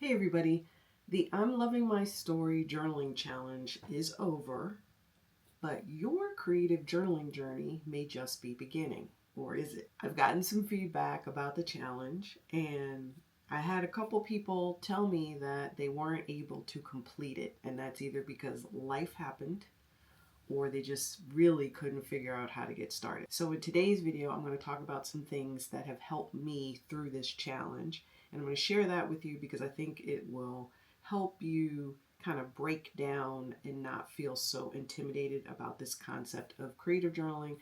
Hey everybody, the I'm Loving My Story journaling challenge is over, but your creative journaling journey may just be beginning. Or is it? I've gotten some feedback about the challenge, and I had a couple people tell me that they weren't able to complete it, and that's either because life happened or they just really couldn't figure out how to get started. So in today's video, I'm going to talk about some things that have helped me through this challenge. And I'm going to share that with you because I think it will help you kind of break down and not feel so intimidated about this concept of creative journaling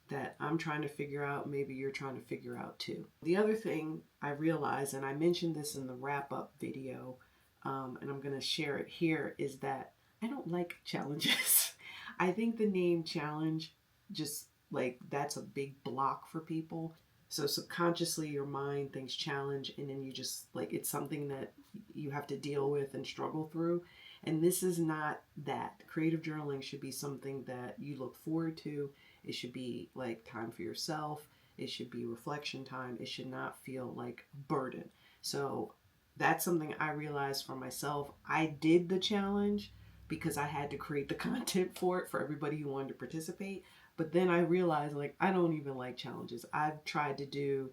that I'm trying to figure out, maybe you're trying to figure out too. The other thing I realized, and I mentioned this in the wrap up video, and I'm going to share it here, is that I don't like challenges. I think the name challenge just like that's a big block for people. So subconsciously your mind thinks challenge, and then you just like it's something that you have to deal with and struggle through. And this is not that. Creative journaling should be something that you look forward to. It should be like time for yourself. It should be reflection time. It should not feel like a burden. So that's something I realized for myself. I did the challenge because I had to create the content for it for everybody who wanted to participate. But then I realized like I don't even like challenges. I've tried to do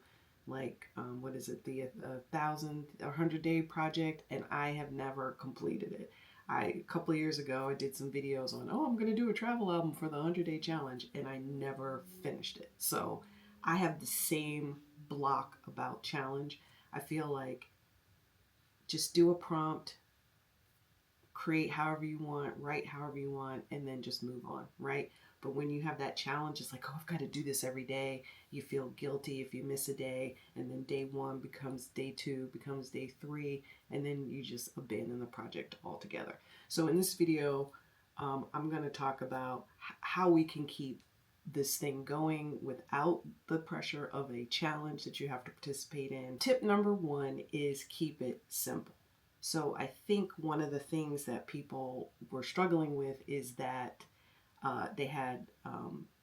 like what is it, the 1,000 or 100 day project, and I have never completed it. A couple of years ago I did some videos on, oh, I'm going to do a travel album for the 100 day challenge, and I never finished it. So I have the same block about challenge. I feel like just do a prompt, create however you want, write however you want, and then just move on, right? But when you have that challenge, it's like, oh, I've got to do this every day. You feel guilty if you miss a day, and then day one becomes day two, becomes day three, and then you just abandon the project altogether. So in this video, I'm going to talk about how we can keep this thing going without the pressure of a challenge that you have to participate in. Tip number one is keep it simple. So I think one of the things that people were struggling with is that they had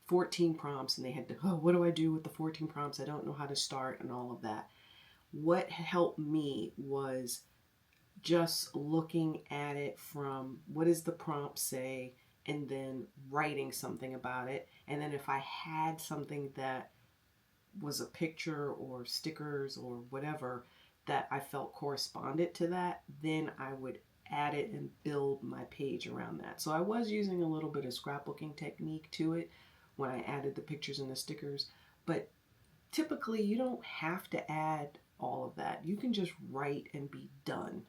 14 prompts, and they had to, oh, what do I do with the 14 prompts? I don't know how to start and all of that. What helped me was just looking at it from what does the prompt say, and then writing something about it. And then if I had something that was a picture or stickers or whatever that I felt corresponded to that, then I would add it and build my page around that. So I was using a little bit of scrapbooking technique to it when I added the pictures and the stickers, but typically you don't have to add all of that. You can just write and be done.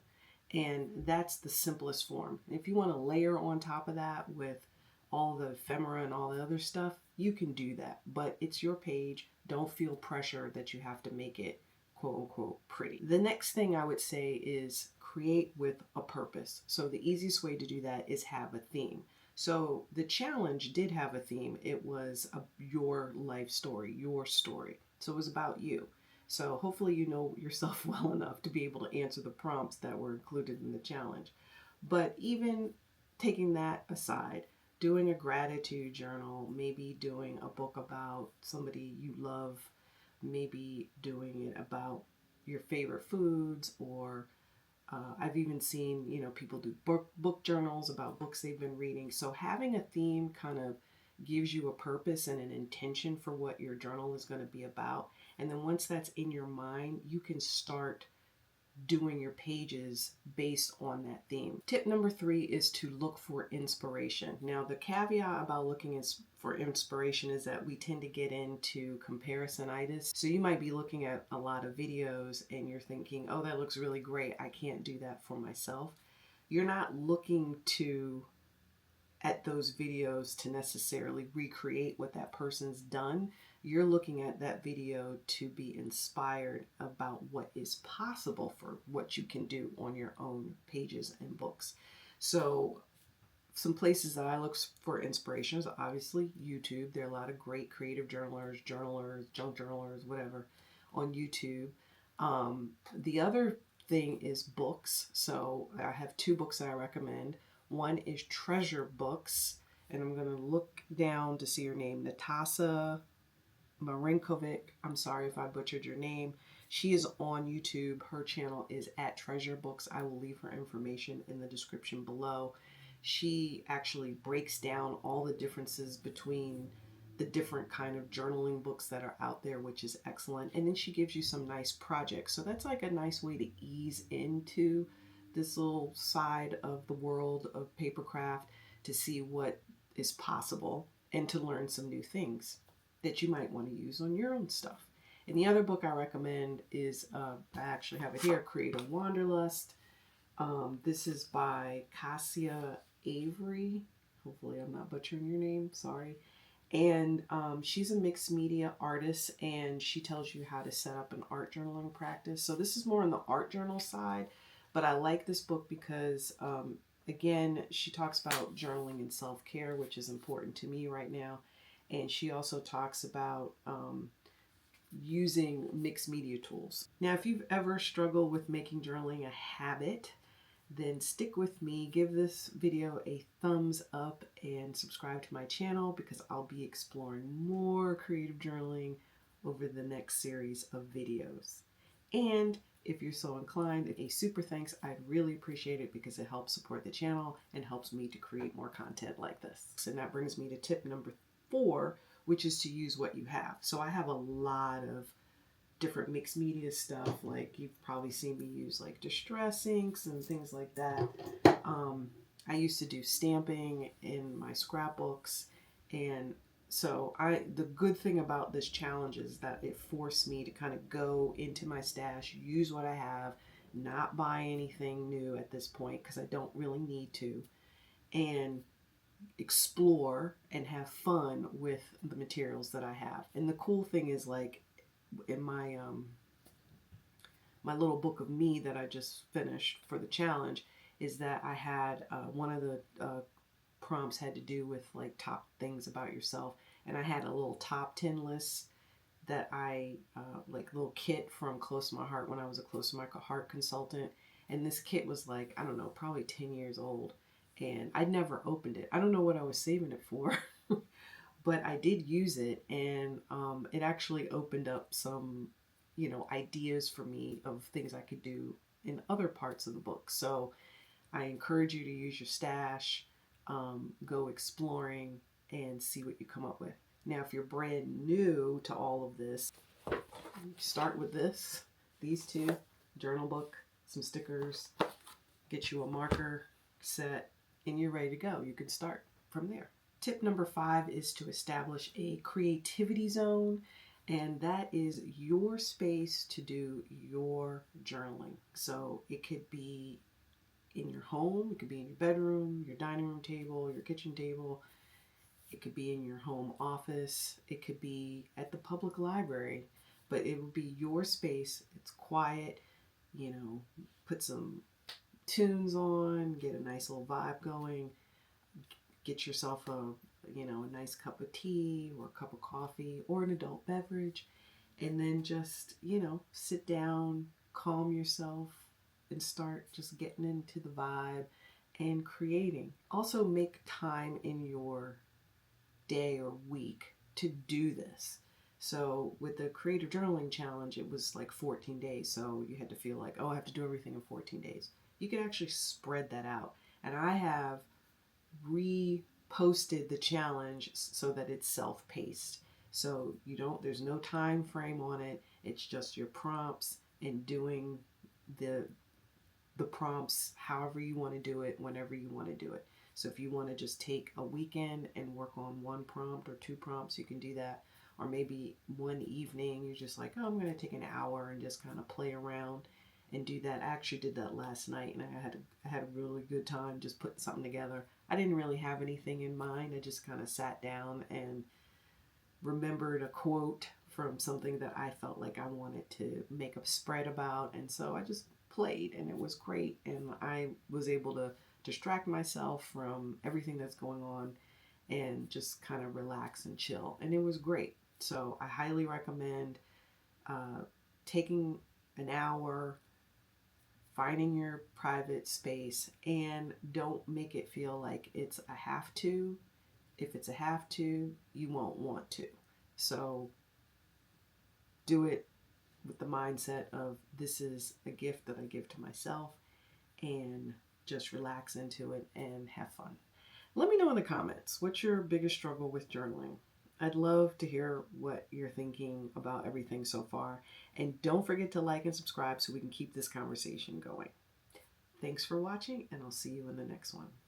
And that's the simplest form. If you want to layer on top of that with all the ephemera and all the other stuff, you can do that. But it's your page. Don't feel pressure that you have to make it quote unquote pretty. The next thing I would say is create with a purpose. So the easiest way to do that is have a theme. So the challenge did have a theme. It was your life story, your story. So it was about you. So hopefully you know yourself well enough to be able to answer the prompts that were included in the challenge. But even taking that aside, doing a gratitude journal, maybe doing a book about somebody you love, maybe doing it about your favorite foods, or I've even seen, people do book journals about books they've been reading. So having a theme kind of gives you a purpose and an intention for what your journal is going to be about. And then once that's in your mind, you can start doing your pages based on that theme. Tip number 3 is to look for inspiration. Now, the caveat about looking for inspiration is that we tend to get into comparisonitis. So you might be looking at a lot of videos and you're thinking, oh, that looks really great. I can't do that for myself. You're not looking at those videos to necessarily recreate what that person's done. You're looking at that video to be inspired about what is possible for what you can do on your own pages and books. So some places that I look for inspiration is obviously YouTube. There are a lot of great creative journalers, junk journalers, whatever, on YouTube. The other thing is books. So I have 2 books that I recommend. One is Treasure Books, and I'm going to look down to see her name, Natasa Marinkovic. I'm sorry if I butchered your name. She is on YouTube. Her channel is at Treasure Books. I will leave her information in the description below. She actually breaks down all the differences between the different kind of journaling books that are out there, which is excellent. And then she gives you some nice projects. So that's like a nice way to ease into this little side of the world of papercraft, to see what is possible and to learn some new things that you might want to use on your own stuff. And the other book I recommend is, I actually have it here, Create a Wanderlust. This is by Kasia, Avery. Hopefully I'm not butchering your name, sorry. And she's a mixed media artist, and she tells you how to set up an art journaling practice. So this is more on the art journal side, but I like this book because, again, she talks about journaling and self-care, which is important to me right now. And she also talks about using mixed media tools. Now, if you've ever struggled with making journaling a habit, then stick with me. Give this video a thumbs up and subscribe to my channel, because I'll be exploring more creative journaling over the next series of videos. And if you're so inclined, a super thanks. I'd really appreciate it, because it helps support the channel and helps me to create more content like this. And that brings me to tip number 4, which is to use what you have. So I have a lot of different mixed media stuff. Like, you've probably seen me use like distress inks and things like that. I used to do stamping in my scrapbooks, and so the good thing about this challenge is that it forced me to kind of go into my stash, use what I have, not buy anything new at this point because I don't really need to, and explore and have fun with the materials that I have. And the cool thing is, like, in my my little book of me that I just finished for the challenge, is that I had one of the prompts had to do with like top things about yourself, and I had a little top 10 list that I like, little kit from Close to My Heart, when I was a Close to My Heart consultant. And this kit was like, I don't know, probably 10 years old, and I'd never opened it. I don't know what I was saving it for. But I did use it, and it actually opened up some, ideas for me of things I could do in other parts of the book. So I encourage you to use your stash, go exploring, and see what you come up with. Now, if you're brand new to all of this, start with these two, journal book, some stickers, get you a marker set, and you're ready to go. You can start from there. Tip number 5 is to establish a creativity zone, and that is your space to do your journaling. So it could be in your home, it could be in your bedroom, your dining room table, your kitchen table, it could be in your home office, it could be at the public library, but it would be your space. It's quiet, put some tunes on, get a nice little vibe going. Get yourself a nice cup of tea or a cup of coffee or an adult beverage, and then just, sit down, calm yourself, and start just getting into the vibe and creating. Also, make time in your day or week to do this. So with the Creative Journaling Challenge, it was like 14 days. So you had to feel like, oh, I have to do everything in 14 days. You can actually spread that out. And I have reposted the challenge so that it's self-paced. So there's no time frame on it. It's just your prompts and doing the prompts however you want to do it, whenever you want to do it. So if you want to just take a weekend and work on one prompt or 2 prompts, you can do that. Or maybe one evening, you're just like, oh, I'm going to take an hour and just kind of play around and do that. I actually did that last night, and I had a really good time just putting something together. I didn't really have anything in mind. I just kind of sat down and remembered a quote from something that I felt like I wanted to make a spread about, and so I just played, and it was great, and I was able to distract myself from everything that's going on and just kind of relax and chill, and it was great. So I highly recommend taking an hour, finding your private space, and don't make it feel like it's a have to. If it's a have to, you won't want to. So do it with the mindset of this is a gift that I give to myself, and just relax into it and have fun. Let me know in the comments, what's your biggest struggle with journaling? I'd love to hear what you're thinking about everything so far. And don't forget to like and subscribe so we can keep this conversation going. Thanks for watching, and I'll see you in the next one.